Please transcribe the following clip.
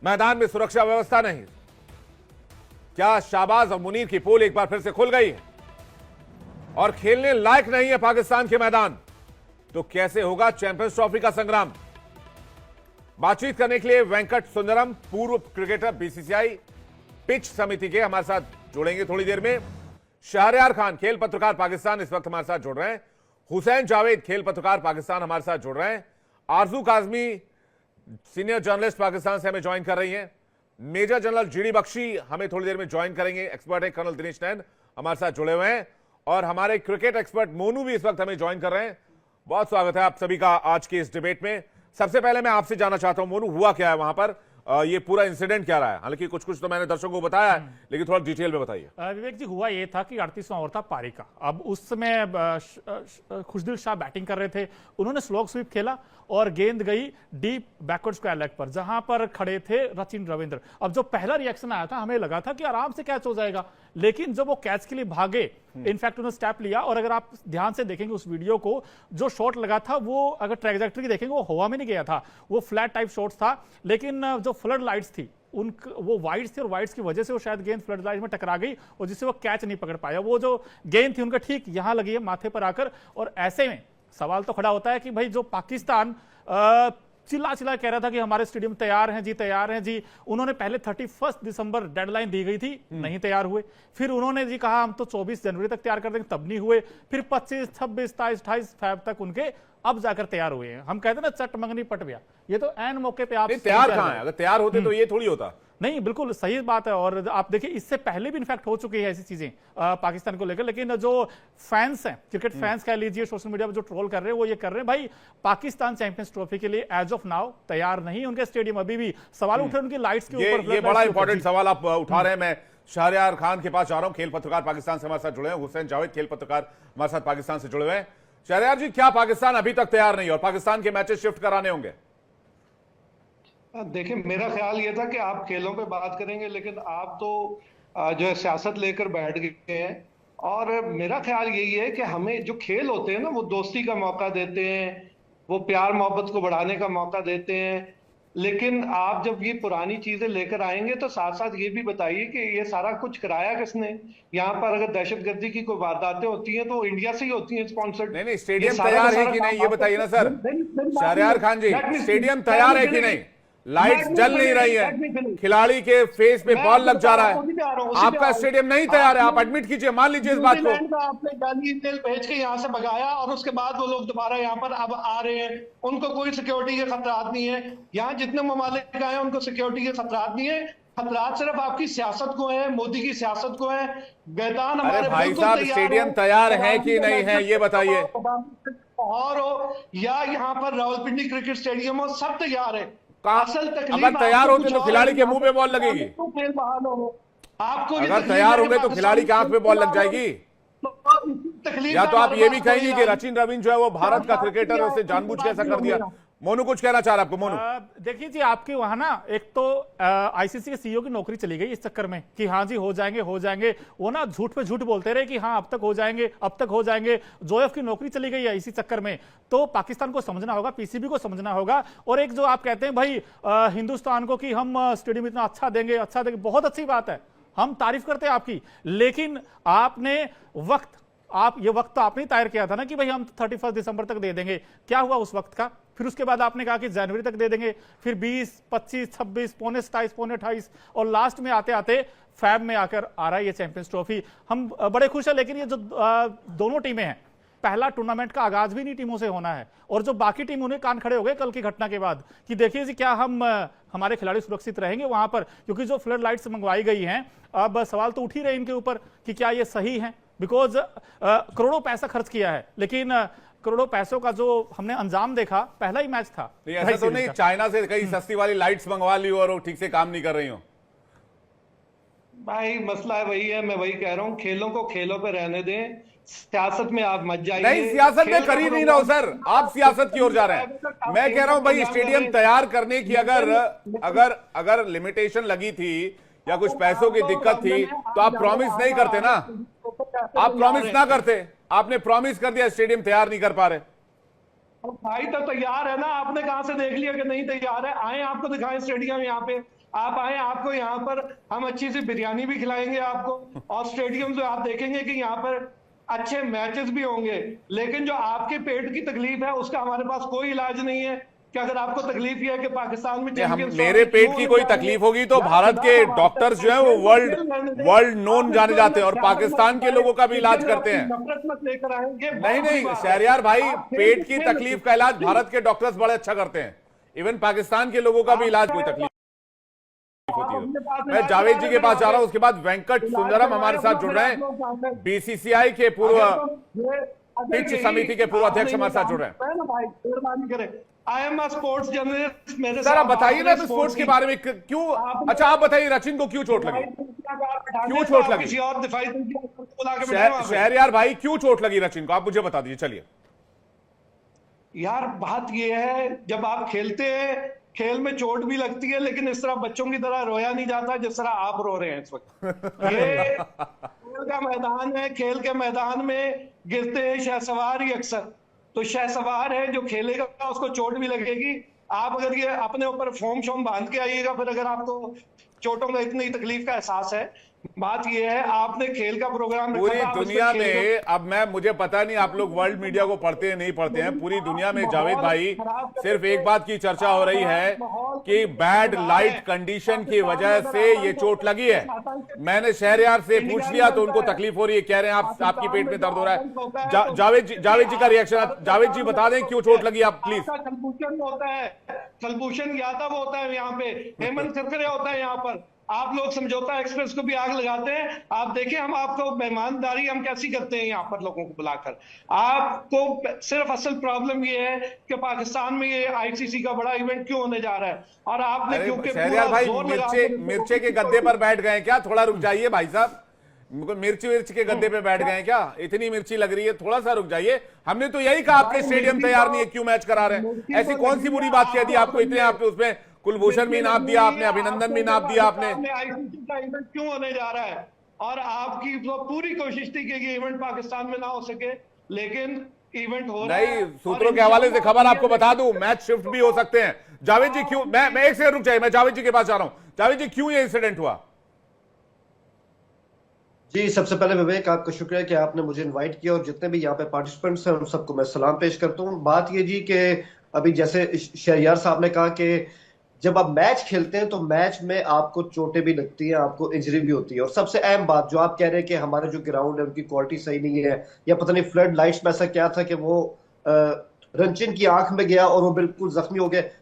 मैदान में सुरक्षा व्यवस्था नहीं। क्या शाहबाज और मुनीर की पोल एक बार फिर से खुल गई है और खेलने लायक नहीं है पाकिस्तान के मैदान, तो कैसे होगा चैंपियंस ट्रॉफी का संग्राम? बातचीत करने के लिए वेंकट सुंदरम, पूर्व क्रिकेटर, बीसीसीआई पिच समिति के, हमारे साथ जुड़ेंगे थोड़ी देर में। शहरयार खान, खेल पत्रकार पाकिस्तान, इस वक्त हमारे साथ जुड़ रहे हैं। हुसैन जावेद, खेल पत्रकार पाकिस्तान, हमारे साथ जुड़ रहे हैं। आरजू काजमी, सीनियर जर्नलिस्ट पाकिस्तान से हमें ज्वाइन कर रही हैं। मेजर जनरल जीडी बख्शी हमें थोड़ी देर में ज्वाइन करेंगे, एक्सपर्ट है। कर्नल दिनेश नैन हमारे साथ जुड़े हुए हैं और हमारे क्रिकेट एक्सपर्ट मोनू भी इस वक्त हमें ज्वाइन कर रहे हैं। बहुत स्वागत है आप सभी का आज के इस डिबेट में। सबसे पहले मैं आपसे जानना चाहता हूं मोनू, हुआ क्या है वहां पर, ये पूरा इंसिडेंट क्या रहा है? हालांकि कुछ कुछ तो मैंने दर्शकों को बताया है, लेकिन थोड़ा डिटेल में बताइए। विवेक जी, हुआ ये था कि 38वां ओवर था पारी का। अब उस समय खुशदिल शाह बैटिंग कर रहे थे। उन्होंने स्लोग स्वीप खेला और गेंद गई डीप बैकवर्ड स्क्वायर लेग पर, जहां पर खड़े थे रचिन रविंद्र। अब जो पहला रिएक्शन आया था, हमें लगा था कि आराम से कैच हो जाएगा, लेकिन जब वो कैच के लिए भागे, इनफैक्ट उन्होंने स्टेप लिया। और अगर आप ध्यान से देखेंगे उस वीडियो को, जो शॉट लगा था वो अगर ट्रैजेक्टरी देखेंगे वो हवा में नहीं गया था, वो फ्लैट टाइप शॉट था। लेकिन जो फ्लड लाइट्स थी वो वाइड्स थी और वाइड्स की वजह से वो शायद गेंद फ्लड लाइट में टकरा गई और जिससे वो कैच नहीं पकड़ पाया। वो जो गेंद थी उनका ठीक यहां लगी है माथे पर आकर। और ऐसे में सवाल तो खड़ा होता है कि भाई जो पाकिस्तान चिल्ला चिल्ला कह रहा था कि हमारे स्टेडियम तैयार हैं जी, तैयार हैं जी। उन्होंने पहले 31 दिसंबर डेडलाइन दी गई थी, नहीं तैयार हुए। फिर उन्होंने जी कहा हम तो 24 जनवरी तक तैयार कर देंगे, तब नहीं हुए। फिर 25, 26, 27, 28 फैब तक उनके अब जाकर तैयार हुए हैं। हम कहते हैं ना चट मंगनी पट गया, ये तो एन मौके पे आप तैयार कहां है? अगर तैयार होते तो ये थोड़ी होता। नहीं, बिल्कुल सही बात है। और आप देखिए इससे पहले भी इनफैक्ट हो चुकी है ऐसी चीजें पाकिस्तान को लेकर। लेकिन जो फैंस हैं, क्रिकेट फैंस कह लीजिए, सोशल मीडिया पर जो ट्रोल कर रहे हैं, वो ये कर रहे हैं भाई पाकिस्तान चैंपियंस ट्रॉफी के लिए एज ऑफ नाउ तैयार नहीं। उनके स्टेडियम अभी भी सवाल उठ रहे हैं उनकी लाइट्स के ऊपर। ये बड़ा इंपॉर्टेंट सवाल आप उठा रहे हैं। मैं शहरयार खान के पास जा रहा हूं, खेल पत्रकार पाकिस्तान से हमारे साथ जुड़े हैं। हुसैन जावेद, खेल पत्रकार, हमारे साथ पाकिस्तान से जुड़े हुए हैं। शहरयार जी, क्या पाकिस्तान अभी तक तैयार नहीं और पाकिस्तान के मैचेस शिफ्ट कराने होंगे? देखिए, मेरा ख्याल ये था कि आप खेलों पे बात करेंगे, लेकिन आप तो जो है सियासत लेकर बैठ गए हैं। और मेरा ख्याल यही है कि हमें जो खेल होते हैं ना, वो दोस्ती का मौका देते हैं, वो प्यार मोहब्बत को बढ़ाने का मौका देते हैं। लेकिन आप जब ये पुरानी चीजें लेकर आएंगे तो साथ साथ ये भी बताइए कि ये सारा कुछ कराया किसने? यहाँ पर अगर दहशतगर्दी की कोई वारदातें होती हैं तो इंडिया से ही होती हैं स्पॉन्सर्ड। नहीं, स्टेडियम तैयार है कि नहीं ये बताइए ना सर। शहरयार खान जी, स्टेडियम तैयार है कि नहीं? लाइट्स जल नहीं रही है, खिलाड़ी के फेस पे बॉल लग जा रहा है, आपका स्टेडियम नहीं तैयार है। आप एडमिट कीजिए, मान लीजिए इस बात को। आपने गाली ईमेल भेज के यहाँ से भगाया और उसके बाद वो लोग दोबारा यहाँ पर अब आ रहे हैं। उनको कोई सिक्योरिटी के खतरात नहीं है। यहाँ जितने ममालिक आए उनको सिक्योरिटी के खतरात नहीं है। खतरात सिर्फ आपकी सियासत को है, मोदी की सियासत को है। मैदान हमारे भाई साहब, स्टेडियम तैयार है कि नहीं है ये बताइए। और हो या यहाँ पर रावलपिंडी क्रिकेट स्टेडियम हो, सब तैयार है। अगर तैयार होते तो खिलाड़ी के मुंह पे बॉल लगेगी। आपको अगर तैयार होंगे तो खिलाड़ी के आंख पे बॉल लग जाएगी। या तो आप ये भी कहेंगे कि रचिन रविंद्र जो है वो भारत का क्रिकेटर, उसे जानबूझ के ऐसा कर दिया। मोनू कुछ कहना चाह रहा है आपको? मोनू देखिए जी, आपके वहां ना एक तो आईसीसी के सीईओ की नौकरी चली गई इस चक्कर में कि हाँ जी हो जाएंगे हो जाएंगे। वो ना झूठ पे झूठ बोलते रहे कि हाँ अब तक हो जाएंगे, अब तक हो जाएंगे। जोएफ की नौकरी चली गई है इसी चक्कर में। तो पाकिस्तान को समझना होगा, पीसीबी को समझना होगा। और एक जो आप कहते हैं भाई हिंदुस्तान को कि हम स्टेडियम इतना अच्छा देंगे, बहुत अच्छी बात है, हम तारीफ करते हैं आपकी। लेकिन आपने ये वक्त तो आपने तैयार किया था ना कि भाई हम 31 दिसंबर तक दे देंगे। क्या हुआ उस वक्त का? फिर उसके बाद आपने कहा कि जनवरी तक दे देंगे, फिर 20, 25, 26, पौने 27, पौने 28 और लास्ट में आते आते फैब में आकर आ रहा है ये चैंपियंस ट्रॉफी। हम बड़े खुश हैं। लेकिन ये जो दोनों टीमें हैं, पहला टूर्नामेंट का आगाज भी नहीं टीमों से होना है। और जो बाकी टीम उन्हें कान खड़े हो गए कल की घटना के बाद कि देखिए जी क्या हमारे खिलाड़ी सुरक्षित रहेंगे वहां पर, क्योंकि जो फ्लड लाइट्स मंगवाई गई हैं, अब सवाल तो उठ ही रहे इनके ऊपर कि क्या ये सही है। बिकॉज करोड़ों पैसा खर्च किया है, लेकिन करोड़ों पैसों का जो हमने अंजाम देखा, पहला ही मैच था। ऐसा तो नहीं चाइना से कई सस्ती वाली लाइट्स मंगवा ली और वो ठीक से काम नहीं कर रही हो? भाई मसला है वही है, मैं वही कह रहा हूँ, खेलों को खेलों पे रहने दें, सियासत में आप मत जाइए। नहीं, सियासत में कर ही नहीं रहा हूं सर, आप सियासत की ओर जा रहे हैं। मैं कह रहा हूं भाई स्टेडियम तैयार करने की अगर लिमिटेशन लगी थी या कुछ पैसों की दिक्कत थी तो आप प्रॉमिस नहीं करते ना। आप प्रॉमिस ना करते, आपने प्रॉमिस कर दिया स्टेडियम तैयार नहीं कर पा रहे। भाई तो तैयार है ना, आपने कहां से देख लिया कि नहीं तैयार है? आए आपको दिखाएं स्टेडियम यहाँ पे। आप आए, आपको यहाँ पर हम अच्छी सी बिरयानी भी खिलाएंगे आपको, और स्टेडियम से आप देखेंगे कि यहाँ पर अच्छे मैचेस भी होंगे। लेकिन जो आपके पेट की तकलीफ है उसका हमारे पास कोई इलाज नहीं है कि अगर आपको तकलीफ ये है कि पाकिस्तान में हम चैंपियंस मेरे पेट की कोई तकलीफ होगी तो भारत के डॉक्टर्स जो है वो वर्ल्ड नोन जाने जाते हैं और पाकिस्तान के लोगों का भी इलाज करते हैं। नफरत मत लेकर आएंगे। नहीं शहरयार भाई, पेट की तकलीफ का इलाज भारत के डॉक्टर्स बड़े अच्छा करते हैं। इवन पाकिस्तान के लोगों का भी इलाज कोई तकलीफ होती है। मैं जावेद जी के पास जा रहा हूं, उसके बाद वेंकट सुंदरम हमारे साथ जुड़ रहे हैं, बीसीसीआई के पूर्व पिच समिति के पूर्व अध्यक्ष हमारे साथ जुड़ रहे हैं। I am sports journalist. मेरे सर आप बताइए ना तो स्पोर्ट्स के बारे में क्यों, अच्छा आप बताइए रचिन को क्यों चोट लगी, क्यों चोट लगी किसी और दिफाई शहरयार भाई, क्यों चोट लगी रचिन को, आप मुझे बता दीजिए। चलिए यार, बात ये है जब आप खेलते हैं, खेल में चोट भी लगती है, लेकिन इस तरह बच्चों की तरह रोया नहीं जाता जिस तरह आप रो रहे हैं इस वक्त। ये खेल का मैदान है, खेल के मैदान में गिरते हैं शहसवार ही अक्सर। तो शहसवार है जो खेलेगा उसको चोट भी लगेगी। आप अगर ये अपने ऊपर फोम शोम बांध के आइएगा, फिर अगर आपको चोटों में इतनी तकलीफ का एहसास है, बात यह है आपने खेल का प्रोग्राम पूरी दुनिया में, अब मुझे पता नहीं आप लोग वर्ल्ड मीडिया को पढ़ते हैं नहीं पढ़ते हैं, पूरी दुनिया में जावेद भाई सिर्फ एक बात की चर्चा हो रही है कि बैड लाइट कंडीशन की वजह से ये चोट लगी है। मैंने शहरयार से पूछ लिया तो उनको तकलीफ हो रही है, कह रहे हैं आपकी पेट में दर्द हो रहा है। जावेद जी का रिएक्शन, जावेद जी बता दें क्यों चोट लगी आप प्लीज। कलभूषण होता है, कलभूषण यादव होता है यहाँ पे, हेमंत करकरे होता है यहाँ पर। आप लोग समझौता एक्सप्रेस को भी आग लगाते हैं। आप देखिए हम आपको मेहमानदारी हम कैसी करते हैं यहाँ पर लोगों को बुलाकर। आपको सिर्फ असल प्रॉब्लम ये है कि पाकिस्तान में ये आईसीसी का बड़ा इवेंट क्यों होने जा रहा है, और आपने क्योंकि भाई मिर्चे के गद्दे पर बैठ गए क्या, थोड़ा रुक जाइए भाई साहब, मिर्च के गद्दे पे बैठ गए क्या, इतनी मिर्ची लग रही है, थोड़ा सा रुक जाइए। हमने तो यही कहा आपके स्टेडियम तैयार नहीं है, क्यों मैच करा रहे हैं, ऐसी कौन सी बुरी बात कह दी आपको, इतने आपने उसमें कुलभूषण भी नाप दिया आपने, अभिनंदन भी नाप दिया आपने। आईसीसी का इवेंट क्यों होने जा रहा है, और आपकी तो पूरी कोशिश थी कि ये इवेंट पाकिस्तान में ना हो सके, लेकिन इवेंट हो रहा है। नहीं, सूत्रों के हवाले से खबर आपको बता दूं, मैच शिफ्ट भी हो सकते हैं। जावेद जी क्यों, मैं एक सेकंड रुक जाइए, मैं जावेद जी के पास जा रहा हूं। जावेद जी क्यों ये इंसिडेंट हुआ? जी, सबसे पहले विवेक आपका शुक्रिया कि आपने मुझे इनवाइट किया, और जितने भी यहाँ पे पार्टिसिपेंट्स हैं उन सबको मैं सलाम पेश करता हूँ। बात ये जी कि अभी जैसे शहरयार साहब ने कहा कि जब आप मैच खेलते हैं तो मैच में आपको चोटें भी लगती हैं, आपको इंजरी भी होती है। और सबसे अहम बात जो आप कह रहे हैं कि हमारे जो ग्राउंड है उनकी क्वालिटी सही नहीं है, या पता नहीं फ्लड लाइट्स में ऐसा क्या था कि वो रंचिन की आंख में गया और वो बिल्कुल जख्मी हो गए।